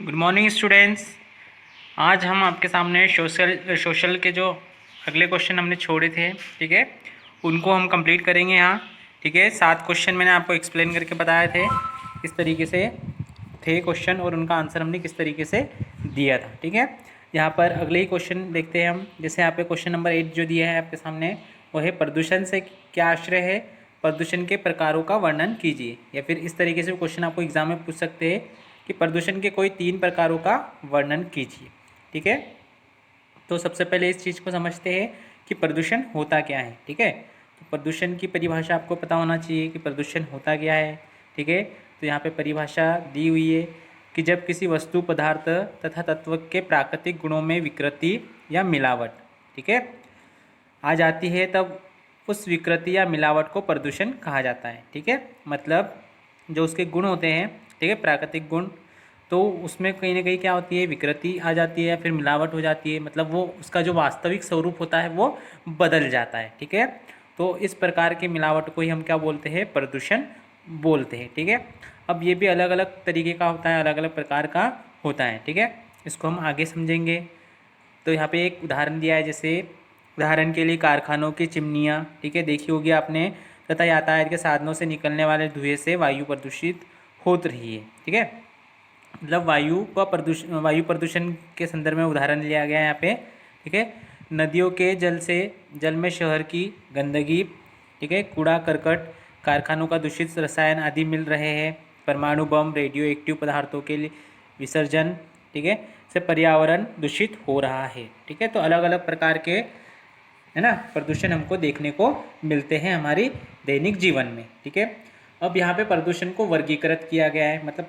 Good morning students. आज हम आपके सामने सोशल के जो अगले क्वेश्चन हमने छोड़े थे, ठीक है, उनको हम कंप्लीट करेंगे यहाँ। ठीक है, 7 क्वेश्चन मैंने आपको एक्सप्लेन करके बताए थे किस तरीके से थे क्वेश्चन और उनका आंसर हमने किस तरीके से दिया था। ठीक है, यहाँ पर अगले ही क्वेश्चन देखते हैं हम। जैसे यहाँ पे क्वेश्चन नंबर 8 जो दिया है आपके सामने, वो है प्रदूषण से क्या आश्रय है, प्रदूषण के प्रकारों का वर्णन कीजिए। या फिर इस तरीके से क्वेश्चन आपको एग्जाम में पूछ सकते हैं कि प्रदूषण के कोई 3 प्रकारों का वर्णन कीजिए। ठीक है, तो सबसे पहले इस चीज़ को समझते हैं कि प्रदूषण होता क्या है। ठीक है, तो प्रदूषण की परिभाषा आपको पता होना चाहिए कि प्रदूषण होता क्या है। ठीक है, तो यहाँ पे परिभाषा दी हुई है कि जब किसी वस्तु, पदार्थ तथा तत्व के प्राकृतिक गुणों में विकृति या मिलावट, ठीक है, आ जाती है, तब उस विकृति या मिलावट को प्रदूषण कहा जाता है। ठीक है, मतलब जो उसके गुण होते हैं, ठीक है, प्राकृतिक गुण, तो उसमें कहीं ना कहीं क्या होती है, विकृति आ जाती है या फिर मिलावट हो जाती है, मतलब वो उसका जो वास्तविक स्वरूप होता है वो बदल जाता है। ठीक है, तो इस प्रकार की मिलावट को ही हम क्या बोलते हैं, प्रदूषण बोलते हैं। ठीक है, अब ये भी अलग अलग तरीके का होता है, अलग अलग प्रकार का होता है। ठीक है, इसको हम आगे समझेंगे। तो यहाँ पे एक उदाहरण दिया है, जैसे उदाहरण के लिए कारखानों की चिमनियाँ, ठीक है, देखी होगी आपने, तथा यातायात के साधनों से निकलने वाले धुएं से वायु प्रदूषित होत रही है। ठीक है, मतलब वायु प्रदूषण के संदर्भ में उदाहरण लिया गया है यहाँ पे। ठीक है, नदियों के जल में शहर की गंदगी, ठीक है, कूड़ा करकट, कारखानों का दूषित रसायन आदि मिल रहे हैं, परमाणु बम, रेडियो एक्टिव पदार्थों के लिए विसर्जन, ठीक है, से पर्यावरण दूषित हो रहा है। ठीक है, तो अलग अलग प्रकार के, है ना, प्रदूषण हमको देखने को मिलते हैं हमारी दैनिक जीवन में। ठीक है, अब यहाँ पे प्रदूषण को वर्गीकृत किया गया है, मतलब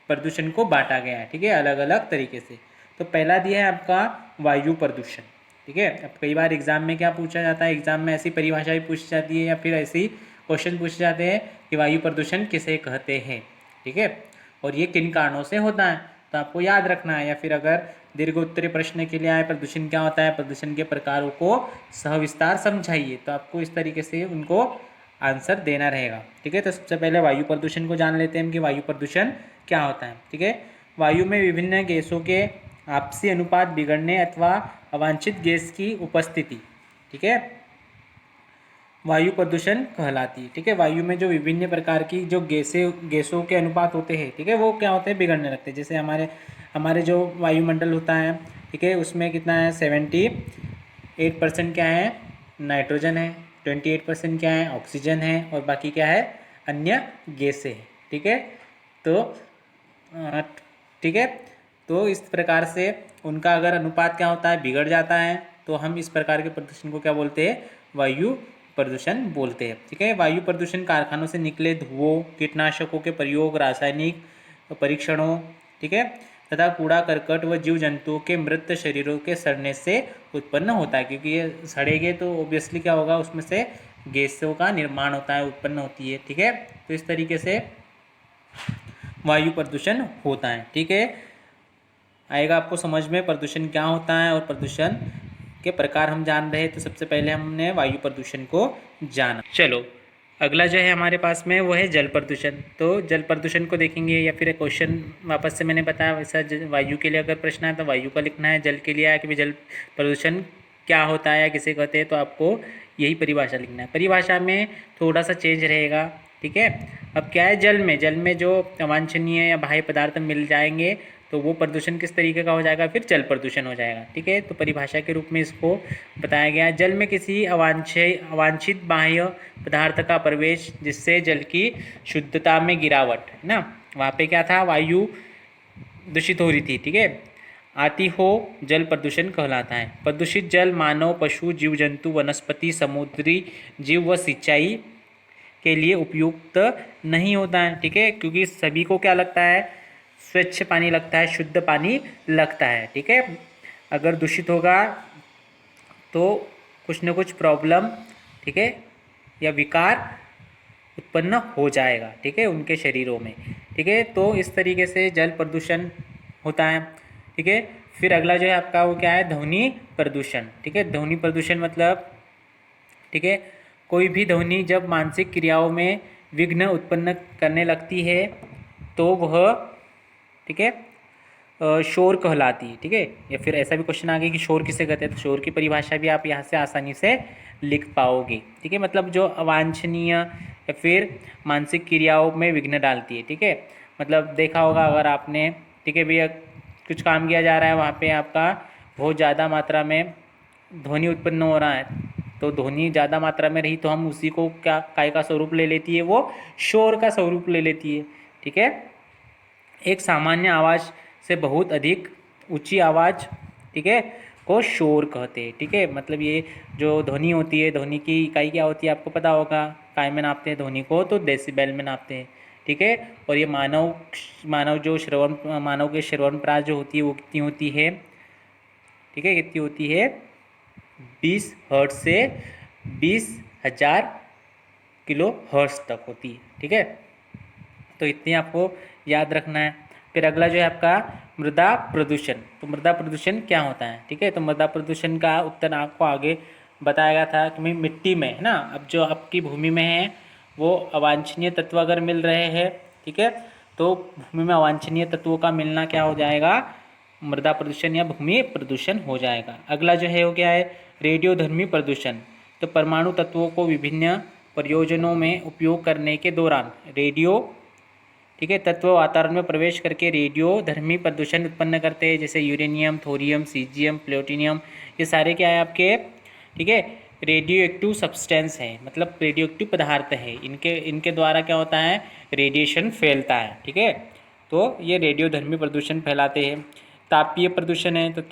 प्रदूषण को बांटा गया है। ठीक है, अलग अलग तरीके से। तो पहला दिया है आपका वायु प्रदूषण। ठीक है, अब कई बार एग्जाम में क्या पूछा जाता है, एग्जाम में ऐसी परिभाषा भी पूछी जाती है या फिर ऐसे ही क्वेश्चन पूछे जाते हैं कि वायु प्रदूषण किसे कहते हैं। ठीक है, और ये किन कारणों से होता है, तो आपको याद रखना है। या फिर अगर दीर्घ उत्तरीय प्रश्न के लिए आए, प्रदूषण क्या होता है, प्रदूषण के प्रकारों को सविस्तार समझाइए, तो आपको इस तरीके से उनको आंसर देना रहेगा। ठीक है, तो सबसे पहले वायु प्रदूषण को जान लेते हैं कि वायु प्रदूषण क्या होता है। ठीक है, वायु में विभिन्न गैसों के आपसी अनुपात बिगड़ने अथवा अवांछित गैस की उपस्थिति, ठीक है, वायु प्रदूषण कहलाती है। ठीक है, वायु में जो विभिन्न प्रकार की जो गैसों के अनुपात होते हैं, ठीक है, वो क्या होते हैं, बिगड़ने लगते हैं। जैसे हमारे जो वायुमंडल होता है, ठीक है, उसमें कितना है, 78% क्या है, नाइट्रोजन है, 28% क्या है, ऑक्सीजन है, और बाकी क्या है, अन्य गैसें हैं। ठीक है, तो ठीक है, तो इस प्रकार से उनका अगर अनुपात क्या होता है, बिगड़ जाता है, तो हम इस प्रकार के प्रदूषण को क्या बोलते हैं, वायु प्रदूषण बोलते हैं। ठीक है, वायु प्रदूषण कारखानों से निकले धुओं, कीटनाशकों के प्रयोग, रासायनिक परीक्षणों, ठीक है, तथा कूड़ा करकट व जीव जंतुओं के मृत शरीरों के सड़ने से उत्पन्न होता है। क्योंकि ये सड़ेंगे तो ऑब्वियसली क्या होगा, उसमें से गैसों का निर्माण होता है, उत्पन्न होती है। ठीक है, तो इस तरीके से वायु प्रदूषण होता है। ठीक है, आएगा आपको समझ में प्रदूषण क्या होता है और प्रदूषण के प्रकार हम जान रहे हैं। तो सबसे पहले हमने वायु प्रदूषण को जाना। चलो अगला जो है हमारे पास में वो है जल प्रदूषण। तो जल प्रदूषण को देखेंगे, या फिर क्वेश्चन वापस से मैंने बताया वैसा, वायु के लिए अगर प्रश्न है तो वायु का लिखना है, जल के लिए आया कि जल प्रदूषण क्या होता है या किसे कहते हैं, तो आपको यही परिभाषा लिखना है। परिभाषा में थोड़ा सा चेंज रहेगा। ठीक है, अब क्या है, जल में जो अवांछनीय या बाह्य पदार्थ मिल जाएंगे तो वो प्रदूषण किस तरीके का हो जाएगा, फिर जल प्रदूषण हो जाएगा। ठीक है, तो परिभाषा के रूप में इसको बताया गया है, जल में किसी अवांछित बाह्य पदार्थ का प्रवेश जिससे जल की शुद्धता में गिरावट, है ना, वहाँ पे क्या था, वायु दूषित हो रही थी, ठीक है, आती हो, जल प्रदूषण कहलाता है। प्रदूषित जल मानव, पशु, जीव जंतु, वनस्पति, समुद्री जीव व सिंचाई के लिए उपयुक्त नहीं होता है। ठीक है, क्योंकि सभी को क्या लगता है, स्वच्छ पानी लगता है, शुद्ध पानी लगता है। ठीक है, अगर दूषित होगा तो कुछ न कुछ प्रॉब्लम, ठीक है, या विकार उत्पन्न हो जाएगा। ठीक है, उनके शरीरों में। ठीक है, तो इस तरीके से जल प्रदूषण होता है। ठीक है, फिर अगला जो है आपका वो क्या है, ध्वनि प्रदूषण। ठीक है, ध्वनि प्रदूषण मतलब, ठीक है, कोई भी ध्वनि जब मानसिक क्रियाओं में विघ्न उत्पन्न करने लगती है तो वह, ठीक है, शोर कहलाती है। ठीक है, या फिर ऐसा भी क्वेश्चन आ गया कि शोर किसे कहते हैं, तो शोर की परिभाषा भी आप यहाँ से आसानी से लिख पाओगे। ठीक है, मतलब जो अवांछनीय या फिर मानसिक क्रियाओं में विघ्न डालती है। ठीक है, मतलब देखा होगा अगर आपने, ठीक है भैया, कुछ काम किया जा रहा है, वहाँ पे आपका बहुत ज़्यादा मात्रा में ध्वनि उत्पन्न हो रहा है, तो ध्वनि ज़्यादा मात्रा में रही तो हम उसी को क्या काय का स्वरूप ले लेती है, वो शोर का स्वरूप ले लेती है। ठीक है, एक सामान्य आवाज़ से बहुत अधिक ऊंची आवाज़, ठीक है, को शोर कहते हैं। ठीक है, मतलब ये जो ध्वनि होती है, ध्वनि की इकाई क्या होती है आपको पता होगा, काय में नापते हैं ध्वनि को, तो डेसिबल में नापते हैं। ठीक है, और ये मानव जो श्रवण, मानव के श्रवण प्राय जो होती है वो कितनी होती है, ठीक है, कितनी होती है, 20 हर्ट्ज से 20,000 किलो हर्ट्ज तक होती है। ठीक है, तो इतनी आपको याद रखना है। फिर अगला जो है आपका मृदा प्रदूषण। तो मृदा प्रदूषण क्या होता है? ठीक है, तो मृदा प्रदूषण का उत्तर आपको आगे बताया गया था कि मिट्टी में है ना, अब जो आपकी भूमि में है वो अवांछनीय तत्व अगर मिल रहे हैं, ठीक है, तो भूमि में अवांछनीय तत्वों का मिलना क्या हो जाएगा, मृदा प्रदूषण या भूमि प्रदूषण हो जाएगा। अगला जो है वो क्या है, रेडियोधर्मी प्रदूषण। तो परमाणु तत्वों को विभिन्न प्रयोजनों में उपयोग करने के दौरान रेडियो, ठीक है, तत्व वातावरण में प्रवेश करके रेडियोधर्मी प्रदूषण उत्पन्न करते हैं, जैसे यूरेनियम, थोरियम, सीजियम, प्लूटोनियम, ये सारे क्या है आपके, ठीक है, रेडियो एक्टिव सब्सटेंस है, मतलब रेडियो एक्टिव पदार्थ है। इनके इनके द्वारा क्या होता है, रेडिएशन फैलता है। ठीक है, तो ये रेडियोधर्मी प्रदूषण फैलाते हैं। तापीय प्रदूषण है, तो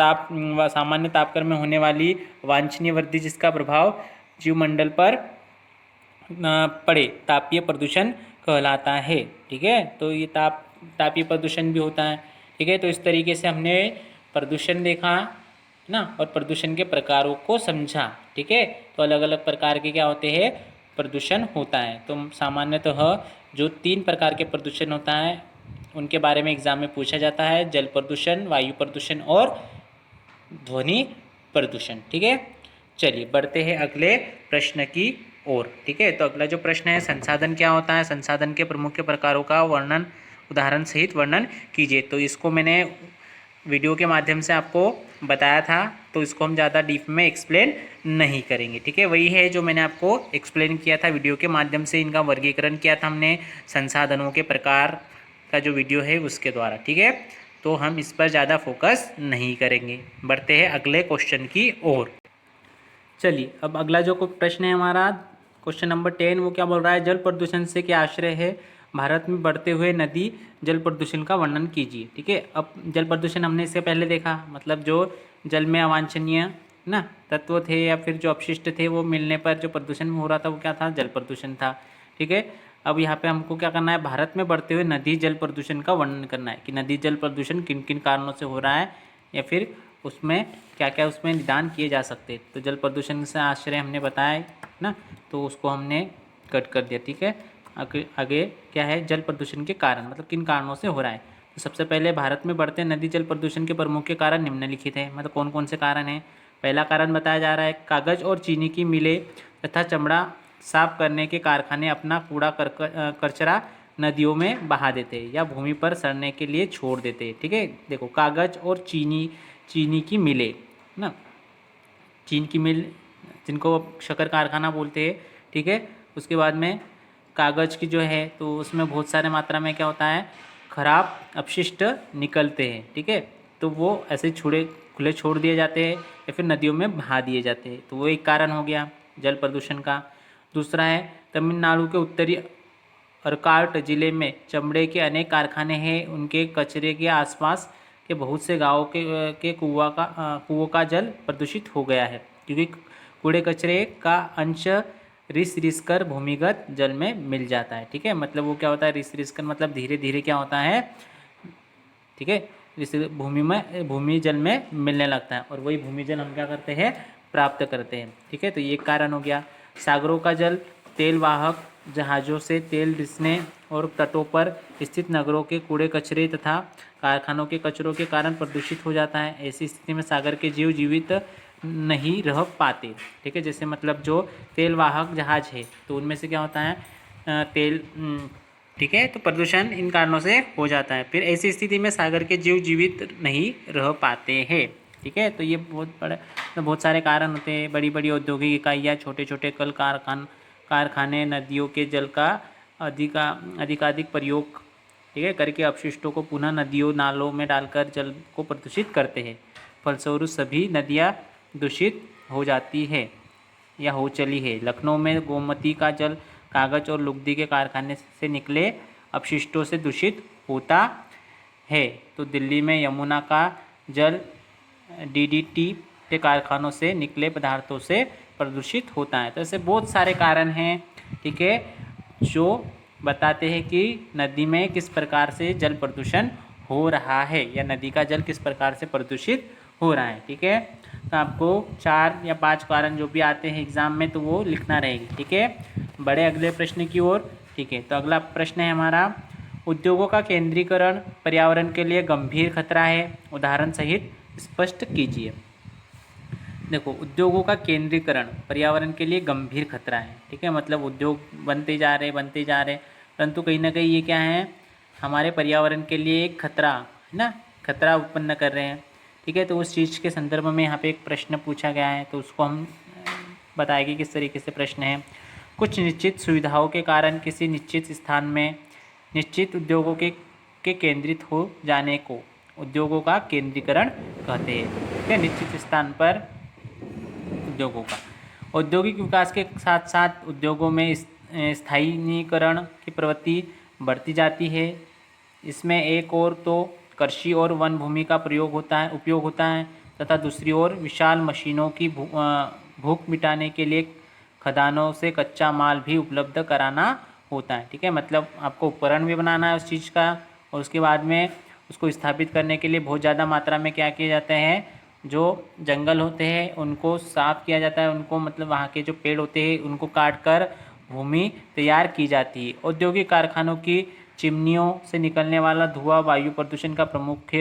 सामान्य तापक्रम में होने वाली वांछनीय वृद्धि जिसका प्रभाव जीवमंडल पर पड़े, तापीय प्रदूषण कहलाता है। ठीक है, तो ये तापीय प्रदूषण भी होता है। ठीक है, तो इस तरीके से हमने प्रदूषण देखा ना, और प्रदूषण के प्रकारों को समझा। ठीक है, तो अलग अलग प्रकार के क्या होते हैं, प्रदूषण होता है। तो सामान्यतः जो 3 प्रकार के प्रदूषण होता है उनके बारे में एग्जाम में पूछा जाता है, जल प्रदूषण, वायु प्रदूषण और ध्वनि प्रदूषण। ठीक है, चलिए बढ़ते हैं अगले प्रश्न की ओर। ठीक है, तो अगला जो प्रश्न है, संसाधन क्या होता है, संसाधन के प्रमुख प्रकारों का वर्णन, उदाहरण सहित वर्णन कीजिए। तो इसको मैंने वीडियो के माध्यम से आपको बताया था, तो इसको हम ज़्यादा डीप में एक्सप्लेन नहीं करेंगे। ठीक है, वही है जो मैंने आपको एक्सप्लेन किया था वीडियो के माध्यम से, इनका वर्गीकरण किया था हमने संसाधनों के प्रकार का जो वीडियो है उसके द्वारा। ठीक है, तो हम इस पर ज़्यादा फोकस नहीं करेंगे। बढ़ते हैं अगले क्वेश्चन की ओर। चलिए, अब अगला जो प्रश्न है हमारा, क्वेश्चन नंबर 10, वो क्या बोल रहा है, जल प्रदूषण से क्या आश्रय है, भारत में बढ़ते हुए नदी जल प्रदूषण का वर्णन कीजिए। ठीक है, अब जल प्रदूषण हमने इससे पहले देखा, मतलब जो जल में अवांछनीय ना तत्व थे या फिर जो अपशिष्ट थे वो मिलने पर जो प्रदूषण हो रहा था वो क्या था, जल प्रदूषण था। ठीक है, अब यहाँ पे हमको क्या करना है, भारत में बढ़ते हुए नदी जल प्रदूषण का वर्णन करना है कि नदी जल प्रदूषण किन किन कारणों से हो रहा है, या फिर उसमें क्या क्या उसमें निदान किए जा सकते हैं। तो जल प्रदूषण से आश्रय हमने बताया ना, तो उसको हमने कट कर दिया। ठीक है, आगे क्या है, जल प्रदूषण के कारण, मतलब किन कारणों से हो रहा है। तो सबसे पहले भारत में बढ़ते नदी जल प्रदूषण के प्रमुख कारण निम्नलिखित हैं, मतलब कौन कौन से कारण हैं। पहला कारण बताया जा रहा है, कागज़ और चीनी की मिलें तथा चमड़ा साफ करने के कारखाने अपना कूड़ा कचरा नदियों में बहा देते हैं या भूमि पर सड़ने के लिए छोड़ देते हैं। ठीक है, देखो कागज़ और चीनी की मिलें ना, चीन की मिल जिनको शक्कर कारखाना बोलते हैं। ठीक है, उसके बाद में कागज़ की जो है तो उसमें बहुत सारे मात्रा में क्या होता है, खराब अपशिष्ट निकलते हैं। ठीक है, तो वो ऐसे खुले छोड़ दिए जाते हैं या फिर नदियों में बहा दिए जाते हैं, तो वो एक कारण हो गया जल प्रदूषण का। दूसरा है, तमिलनाडु के उत्तरी अर्काट जिले में चमड़े के अनेक कारखाने हैं, उनके कचरे के आसपास के बहुत से गाँवों के कुओं का जल प्रदूषित हो गया है, क्योंकि कूड़े कचरे का अंश रिस कर भूमिगत जल में मिल जाता है। ठीक है, मतलब वो क्या होता है, रिस कर मतलब धीरे धीरे क्या होता है, ठीक है, जिससे भूमि जल में मिलने लगता है, और वही भूमि जल हम क्या करते हैं, प्राप्त करते हैं। ठीक है, तो ये कारण हो गया। सागरों का जल तेल वाहक जहाज़ों से तेल रिसने और तटों पर स्थित नगरों के कूड़े कचरे तथा कारखानों के कचरों के कारण प्रदूषित हो जाता है। ऐसी स्थिति में सागर के जीव जीवित नहीं रह पाते। ठीक है, जैसे मतलब जो तेल वाहक जहाज़ है तो उनमें से क्या होता है, तेल ठीक है। तो प्रदूषण इन कारणों से हो जाता है। फिर ऐसी स्थिति में सागर के जीव जीवित नहीं रह पाते हैं। ठीक है। तो ये बहुत सारे कारण होते हैं। बड़ी बड़ी औद्योगिक इकाइयाँ, छोटे छोटे कल कारखाने नदियों के जल का अधिकाधिक प्रयोग, ठीक है, करके अपशिष्टों को पुनः नदियों नालों में डालकर जल को प्रदूषित करते हैं। फलस्वरूप सभी नदियाँ दूषित हो जाती है या हो चली है। लखनऊ में गोमती का जल कागज और लुगदी के कारखाने से निकले अपशिष्टों से दूषित होता है। तो दिल्ली में यमुना का जल डीडीटी के कारखानों से निकले पदार्थों से प्रदूषित होता है। तो ऐसे बहुत सारे कारण हैं, ठीक है, जो बताते हैं कि नदी में किस प्रकार से जल प्रदूषण हो रहा है या नदी का जल किस प्रकार से प्रदूषित हो रहा है। ठीक है। तो आपको 4 या 5 कारण जो भी आते हैं एग्जाम में तो वो लिखना रहेगी। ठीक है। बड़े अगले प्रश्न की ओर। ठीक है। तो अगला प्रश्न है हमारा, उद्योगों का केंद्रीकरण पर्यावरण के लिए गंभीर खतरा है, उदाहरण सहित स्पष्ट कीजिए। देखो, उद्योगों का केंद्रीकरण पर्यावरण के लिए गंभीर खतरा है। ठीक है। मतलब उद्योग बनते जा रहे परंतु कहीं ना कहीं ये क्या है, हमारे पर्यावरण के लिए एक खतरा है ना, खतरा उत्पन्न कर रहे हैं। ठीक है। तो उस चीज़ के संदर्भ में यहाँ पे एक प्रश्न पूछा गया है, तो उसको हम बताएंगे किस तरीके से प्रश्न है। कुछ निश्चित सुविधाओं के कारण किसी निश्चित स्थान में निश्चित उद्योगों के केंद्रित हो जाने को उद्योगों का केंद्रीकरण कहते हैं। ठीक है। निश्चित स्थान पर उद्योगों का। औद्योगिक विकास के साथ साथ उद्योगों में स्थायीकरण की प्रवृत्ति बढ़ती जाती है। इसमें एक ओर तो कृषि और वन भूमि का उपयोग होता है तथा दूसरी ओर विशाल मशीनों की भूख मिटाने के लिए खदानों से कच्चा माल भी उपलब्ध कराना होता है। ठीक है। मतलब आपको उपकरण भी बनाना है उस चीज़ का, और उसके बाद में उसको स्थापित करने के लिए बहुत ज़्यादा मात्रा में क्या किए जाते हैं, जो जंगल होते हैं उनको साफ़ किया जाता है, उनको मतलब वहाँ के जो पेड़ होते हैं उनको काट कर भूमि तैयार की जाती है। औद्योगिक कारखानों की चिमनियों से निकलने वाला धुआं वायु प्रदूषण का प्रमुख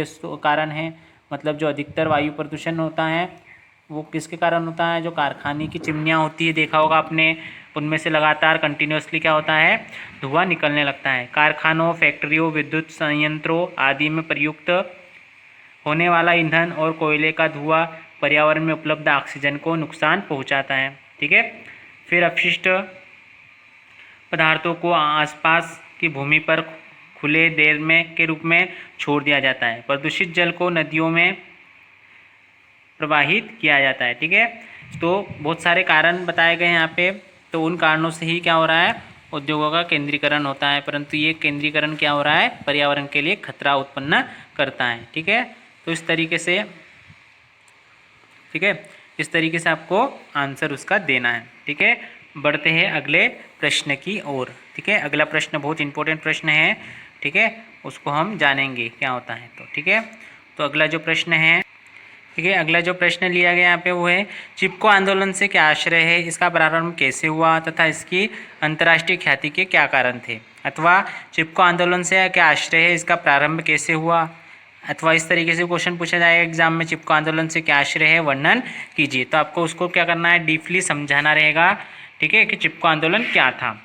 कारण है। मतलब जो अधिकतर वायु प्रदूषण होता है वो किसके कारण होता है, जो कारखाने की चिमनियाँ होती है, देखा होगा आपने, उनमें से लगातार कंटिन्यूसली क्या होता है, धुआं निकलने लगता है। कारखानों, फैक्ट्रियों, विद्युत संयंत्रों आदि में प्रयुक्त होने वाला ईंधन और कोयले का धुआं पर्यावरण में उपलब्ध ऑक्सीजन को नुकसान पहुंचाता है। ठीक है। फिर अपशिष्ट पदार्थों को आसपास की भूमि पर खुले देर में के रूप में छोड़ दिया जाता है। प्रदूषित जल को नदियों में प्रवाहित किया जाता है। ठीक है। तो बहुत सारे कारण बताए गए हैं यहाँ पे। तो उन कारणों से ही क्या हो रहा है, उद्योगों का केंद्रीकरण होता है, परंतु ये केंद्रीकरण क्या हो रहा है, पर्यावरण के लिए खतरा उत्पन्न करता है। ठीक है। तो इस तरीके से, ठीक है, इस तरीके से आपको आंसर उसका देना है। ठीक है। बढ़ते हैं अगले प्रश्न की ओर। ठीक है। अगला प्रश्न बहुत इंपॉर्टेंट प्रश्न है। ठीक है। उसको हम जानेंगे क्या होता है। तो ठीक है। तो अगला जो प्रश्न है, ठीक है, अगला जो प्रश्न लिया गया यहाँ पे वो है, चिपको आंदोलन से क्या आश्रय है, इसका प्रारंभ कैसे हुआ तथा इसकी अंतर्राष्ट्रीय ख्याति के क्या कारण थे। अथवा चिपको आंदोलन से क्या आश्रय है, इसका प्रारंभ कैसे हुआ। अथवा इस तरीके से क्वेश्चन पूछा जाएगा एग्जाम में, चिपको आंदोलन से क्या आश्रय है, वर्णन कीजिए। तो आपको उसको क्या करना है, डीपली समझाना रहेगा। ठीक है, कि चिपको आंदोलन क्या था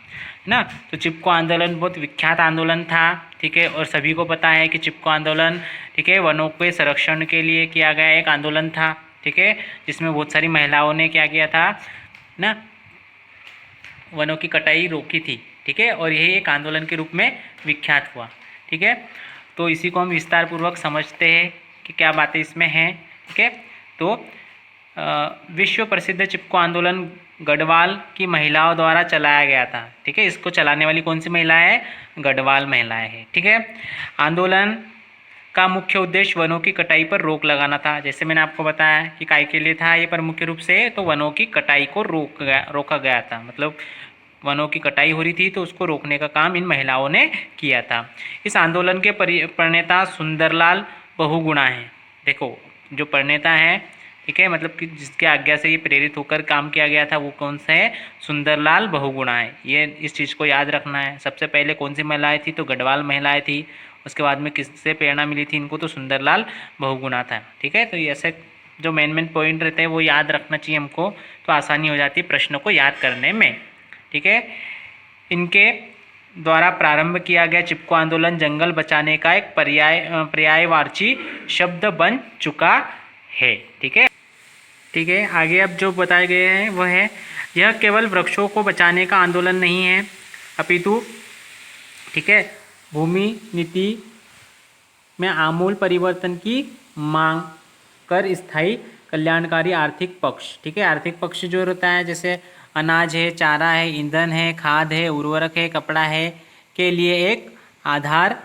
ना। तो चिपको आंदोलन बहुत विख्यात आंदोलन था। ठीक है। और सभी को पता है कि चिपको आंदोलन, ठीक है, वनों के संरक्षण के लिए किया गया एक आंदोलन था। ठीक है। जिसमें बहुत सारी महिलाओं ने क्या किया था ना, वनों की कटाई रोकी थी। ठीक है। और यही एक आंदोलन के रूप में विख्यात हुआ। ठीक है। तो इसी को हम विस्तार पूर्वक समझते हैं कि क्या बातें इसमें हैं। ठीक है। तो विश्व प्रसिद्ध चिपको आंदोलन गढ़वाल की महिलाओं द्वारा चलाया गया था। ठीक है। इसको चलाने वाली कौन सी महिला है, गढ़वाल महिलाएं हैं। ठीक है। आंदोलन का मुख्य उद्देश्य वनों की कटाई पर रोक लगाना था। जैसे मैंने आपको बताया कि काय के लिए था ये, पर मुख्य रूप से तो वनों की कटाई को रोका गया था। मतलब वनों की कटाई हो रही थी तो उसको रोकने का काम इन महिलाओं ने किया था। इस आंदोलन के प्रणेता सुंदरलाल बहुगुणा हैं। देखो, जो प्रणेता है, ठीक है, मतलब कि जिसके आज्ञा से ये प्रेरित होकर काम किया गया था, वो कौन सा है, सुंदरलाल बहुगुणा है। ये इस चीज़ को याद रखना है। सबसे पहले कौन सी महिलाएं थी, तो गढ़वाल महिलाएं थी। उसके बाद में किससे प्रेरणा मिली थी इनको, तो सुंदरलाल बहुगुणा था। ठीक है। तो ये ऐसे जो मेन पॉइंट रहते हैं वो याद रखना चाहिए हमको, तो आसानी हो जाती है प्रश्नों को याद करने में। ठीक है। इनके द्वारा प्रारंभ किया गया चिपको आंदोलन जंगल बचाने का एक पर्यायवाची शब्द बन चुका है। ठीक है, ठीक है। आगे अब जो बताए गए हैं वह है, यह केवल वृक्षों को बचाने का आंदोलन नहीं है, अपितु ठीक है भूमि नीति में आमूल परिवर्तन की मांग कर स्थायी कल्याणकारी आर्थिक पक्ष, ठीक है, आर्थिक पक्ष जो होता है जैसे अनाज है, चारा है, ईंधन है, खाद है, उर्वरक है, कपड़ा है के लिए एक आधार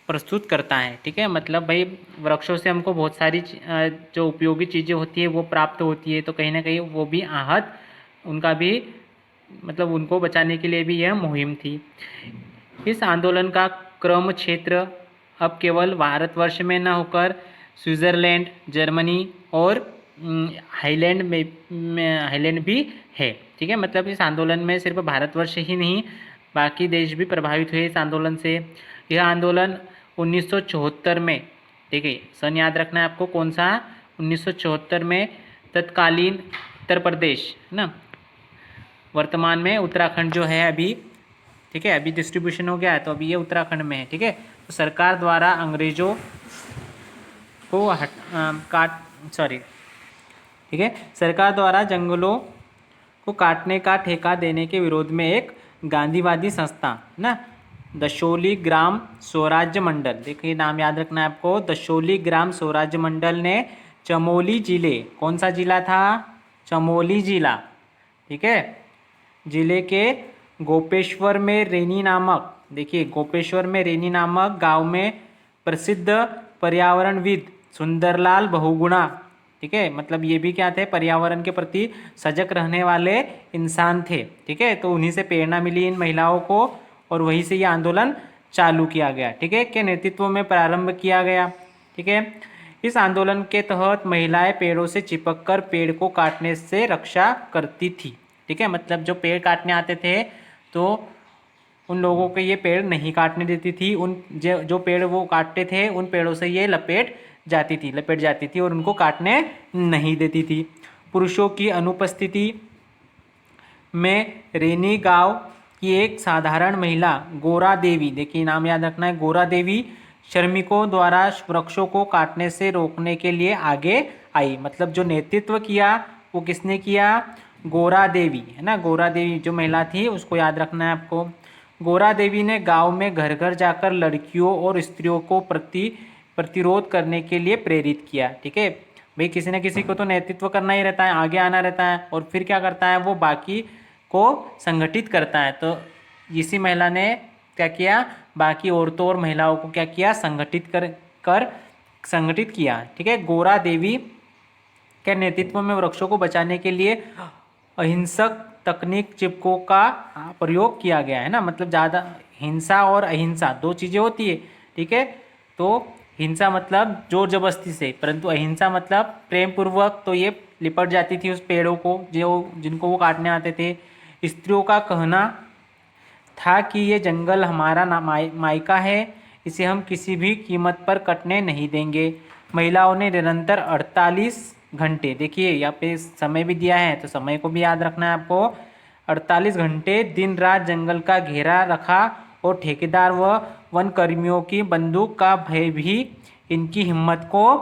प्रस्तुत करता है। ठीक है, मतलब भाई वृक्षों से हमको बहुत सारी जो उपयोगी चीज़ें होती है वो प्राप्त होती है, तो कहीं ना कहीं वो भी आहत उनका भी मतलब उनको बचाने के लिए भी यह मुहिम थी। इस आंदोलन का क्रम क्षेत्र अब केवल भारतवर्ष में न होकर स्विट्ज़रलैंड, जर्मनी और हाईलैंड भी है। ठीक है, मतलब इस आंदोलन में सिर्फ भारतवर्ष ही नहीं बाकी देश भी प्रभावित हुए इस आंदोलन से। यह आंदोलन 1974 में, ठीक है सन याद रखना है आपको कौन सा, 1974 में तत्कालीन उत्तर प्रदेश ना, वर्तमान में उत्तराखंड जो है अभी, ठीक है अभी डिस्ट्रीब्यूशन हो गया है तो अभी ये उत्तराखंड में है। ठीक है, तो सरकार द्वारा अंग्रेजों को ठीक है सरकार द्वारा जंगलों को काटने का ठेका देने के विरोध में एक गांधीवादी संस्था ना दशोली ग्राम स्वराज्य मंडल, देखिए नाम याद रखना है आपको, दशोली ग्राम स्वराज्य मंडल ने चमोली जिले, कौन सा जिला था, चमोली जिला, ठीक है जिले के गोपेश्वर में रेनी नामक, देखिए गोपेश्वर में रेनी नामक गांव में प्रसिद्ध पर्यावरणविद सुंदरलाल बहुगुणा, ठीक है मतलब ये भी क्या थे, पर्यावरण के प्रति सजग रहने वाले इंसान थे। ठीक है, तो उन्हीं से प्रेरणा मिली इन महिलाओं को और वहीं से ये आंदोलन चालू किया गया। ठीक है, के नेतृत्व में प्रारंभ किया गया। ठीक है, इस आंदोलन के तहत महिलाएं पेड़ों से चिपककर पेड़ को काटने से रक्षा करती थी। ठीक है, मतलब जो पेड़ काटने आते थे तो उन लोगों को ये पेड़ नहीं काटने देती थी, उन जो पेड़ वो काटते थे उन पेड़ों से ये लपेट जाती थी और उनको काटने नहीं देती थी। पुरुषों की अनुपस्थिति में रेनी गांव की एक साधारण महिला गोरा देवी, देखिए नाम याद रखना है, गोरा देवी श्रमिकों द्वारा वृक्षों को काटने से रोकने के लिए आगे आई। मतलब जो नेतृत्व किया वो किसने किया, गोरा देवी है ना, गोरा देवी जो महिला थी उसको याद रखना है आपको। गोरा देवी ने गांव में घर घर जाकर लड़कियों और स्त्रियों को प्रतिरोध करने के लिए प्रेरित किया। ठीक है भाई, किसी न किसी को तो नेतृत्व करना ही रहता है, आगे आना रहता है और फिर क्या करता है वो बाकी को संगठित करता है। तो इसी महिला ने क्या किया, बाकी औरतों और महिलाओं को क्या किया, संगठित किया। ठीक है, गोरा देवी के नेतृत्व में वृक्षों को बचाने के लिए अहिंसक तकनीक चिपको का प्रयोग किया गया है ना, मतलब ज़्यादा हिंसा और अहिंसा दो चीज़ें होती है। ठीक है, तो हिंसा मतलब जोर जबरदस्ती से, परंतु अहिंसा मतलब प्रेम पूर्वक, तो ये लिपट जाती थी उस पेड़ों को जिनको वो काटने आते थे। स्त्रियों का कहना था कि ये जंगल हमारा मायका है, इसे हम किसी भी कीमत पर कटने नहीं देंगे। महिलाओं ने निरंतर 48 घंटे, देखिए यहाँ पे समय भी दिया है तो समय को भी याद रखना है आपको, 48 घंटे दिन रात जंगल का घेरा रखा और ठेकेदार व वन कर्मियों की बंदूक का भय भी इनकी हिम्मत को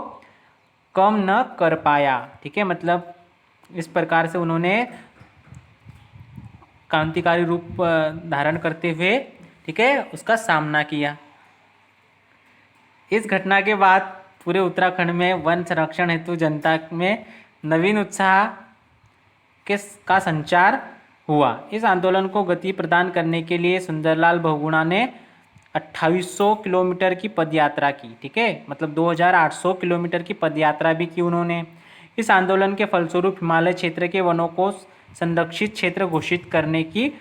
कम न कर पाया। ठीक है, मतलब इस प्रकार से उन्होंने क्रांतिकारी रूप धारण करते हुए, ठीक है उसका सामना किया। इस घटना के बाद पूरे उत्तराखंड में वन संरक्षण हेतु जनता में नवीन उत्साह का संचार हुआ। इस आंदोलन को गति प्रदान करने के लिए सुंदरलाल बहुगुणा ने 2800 किलोमीटर की पदयात्रा की। ठीक है, मतलब 2800 किलोमीटर की पदयात्रा भी की उन्होंने। इस आंदोलन के फलस्वरूप हिमालय क्षेत्र के वनों को संरक्षित क्षेत्र घोषित करने की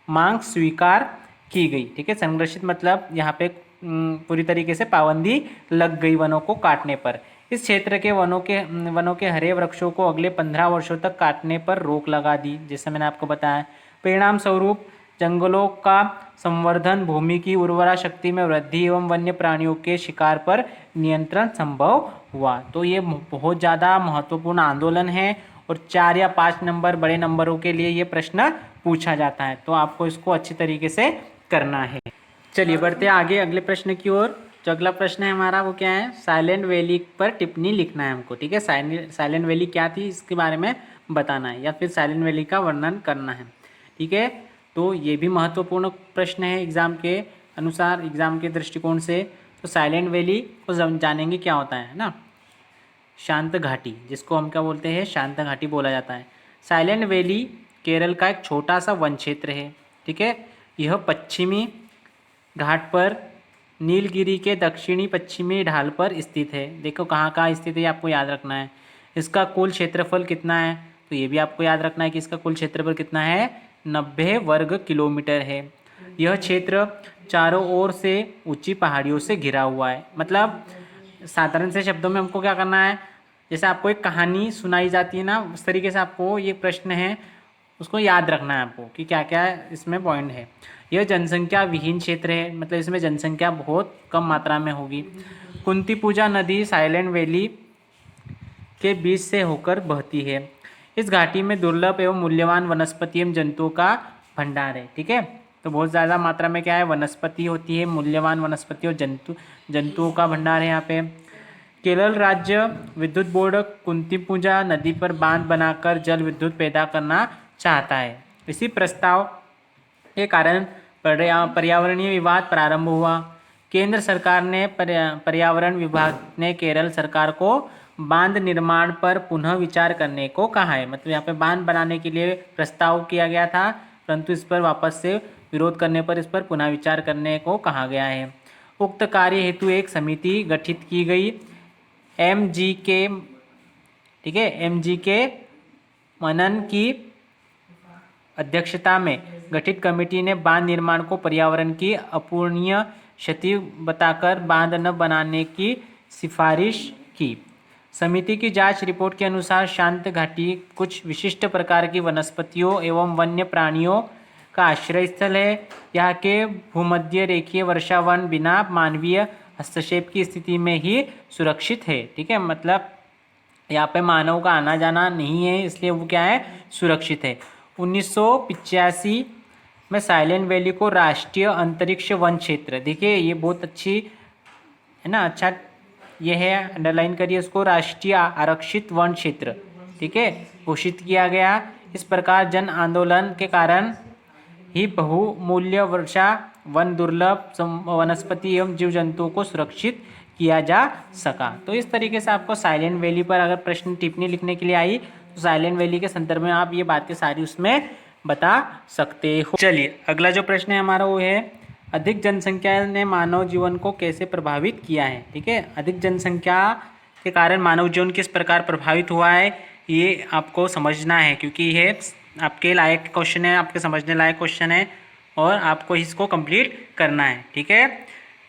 मांग स्वीकार की गई। ठीक है, संरक्षित मतलब यहाँ पे पूरी तरीके से पाबंदी लग गई वनों को काटने पर। इस क्षेत्र के वनों के हरे वृक्षों को अगले 15 वर्षों तक काटने पर रोक लगा दी, जैसे मैंने आपको बताया। परिणाम स्वरूप जंगलों का संवर्धन, भूमि की उर्वरा शक्ति में वृद्धि एवं वन्य प्राणियों के शिकार पर नियंत्रण संभव हुआ। तो ये बहुत ज़्यादा महत्वपूर्ण आंदोलन है और 4 या 5 नंबर बड़े नंबरों के लिए ये प्रश्न पूछा जाता है, तो आपको इसको अच्छी तरीके से करना है। चलिए बढ़ते हैं आगे अगले प्रश्न की ओर। जो अगला प्रश्न है हमारा वो क्या है, साइलेंट वैली पर टिप्पणी लिखना है हमको। ठीक है, साइलेंट वैली क्या थी इसके बारे में बताना है या फिर साइलेंट वैली का वर्णन करना है। ठीक है, तो ये भी महत्वपूर्ण प्रश्न है एग्जाम के अनुसार, एग्जाम के दृष्टिकोण से। तो साइलेंट वैली को जानेंगे क्या होता है ना। शांत घाटी, जिसको हम क्या बोलते हैं, शांत घाटी बोला जाता है। साइलेंट वैली केरल का एक छोटा सा वन क्षेत्र है। ठीक है, यह पश्चिमी घाट पर नीलगिरी के दक्षिणी पश्चिमी ढाल पर स्थित है। देखो कहाँ कहाँ स्थित है, आपको याद रखना है। इसका कुल क्षेत्रफल कितना है, तो ये भी आपको याद रखना है कि इसका कुल क्षेत्रफल कितना है, 90 वर्ग किलोमीटर है। यह क्षेत्र चारों ओर से ऊंची पहाड़ियों से घिरा हुआ है। मतलब साधारण से शब्दों में हमको क्या करना है, जैसे आपको एक कहानी सुनाई जाती है ना, उस तरीके से आपको ये प्रश्न है उसको याद रखना है आपको कि क्या क्या इसमें पॉइंट है। यह जनसंख्या विहीन क्षेत्र है, मतलब इसमें जनसंख्या बहुत कम मात्रा में होगी। कुंती पूजा नदी साइलेंट वैली के बीच से होकर बहती है। इस घाटी में दुर्लभ एवं मूल्यवान वनस्पति एवं जंतुओं का भंडार है। ठीक है, तो बहुत ज़्यादा मात्रा में क्या है, वनस्पति होती है, मूल्यवान वनस्पति और जंतुओं का भंडार है यहाँ पे। केरल राज्य विद्युत बोर्ड कुंती पूजा नदी पर बांध बनाकर जल विद्युत पैदा करना चाहता है। इसी प्रस्ताव के कारण पर्यावरणीय विवाद प्रारंभ हुआ। केंद्र सरकार ने पर्यावरण विभाग ने केरल सरकार को बांध निर्माण पर पुनः विचार करने को कहा है। मतलब यहाँ पे बांध बनाने के लिए प्रस्ताव किया गया था, परंतु इस पर वापस से विरोध करने पर इस पर पुनः विचार करने को कहा गया है। उक्त कार्य हेतु एक समिति गठित की गई। MGK, ठीक है, MGK मनन की अध्यक्षता में गठित कमेटी ने बांध निर्माण को पर्यावरण की अपूरणीय क्षति बताकर बांध न बनाने की सिफारिश की। समिति की जांच रिपोर्ट के अनुसार शांत घाटी कुछ विशिष्ट प्रकार की वनस्पतियों एवं वन्य प्राणियों का आश्रय स्थल है। यहाँ के भूमध्य रेखीय वर्षावन बिना मानवीय हस्तक्षेप की स्थिति में ही सुरक्षित है। ठीक है, मतलब यहाँ पे मानव का आना जाना नहीं है, इसलिए वो क्या है, सुरक्षित है। 1985 में साइलेंट वैली को राष्ट्रीय अंतरिक्ष वन क्षेत्र, देखिए ये बहुत अच्छी है ना, अच्छा ये है, अंडरलाइन करिए इसको, राष्ट्रीय आरक्षित वन क्षेत्र, ठीक है, घोषित किया गया। इस प्रकार जन आंदोलन के कारण ही बहुमूल्य वर्षा वन दुर्लभ वनस्पति एवं जीव जंतुओं को सुरक्षित किया जा सका। तो इस तरीके से आपको साइलेंट वैली पर अगर प्रश्न टिप्पणी लिखने के लिए आई तो साइलेंट वैली के संदर्भ में आप ये बातें सारी उसमें बता सकते हो। चलिए अगला जो प्रश्न है हमारा वो है, अधिक जनसंख्या ने मानव जीवन को कैसे प्रभावित किया है। ठीक है, अधिक जनसंख्या के कारण मानव जीवन किस प्रकार प्रभावित हुआ है ये आपको समझना है, क्योंकि ये आपके लायक क्वेश्चन है, आपके समझने लायक क्वेश्चन है और आपको इसको कंप्लीट करना है। ठीक है,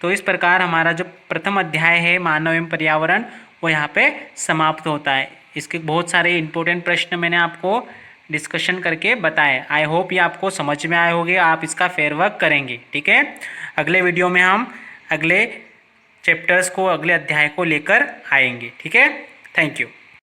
तो इस प्रकार हमारा जो प्रथम अध्याय है मानव एवं पर्यावरण वो यहाँ पे समाप्त होता है। इसके बहुत सारे इंपॉर्टेंट प्रश्न मैंने आपको डिस्कशन करके बताए। आई होप ये आपको समझ में आए होंगे, आप इसका फेयर वर्क करेंगे। ठीक है, अगले वीडियो में हम अगले चैप्टर्स को, अगले अध्याय को लेकर आएंगे। ठीक है, थैंक यू।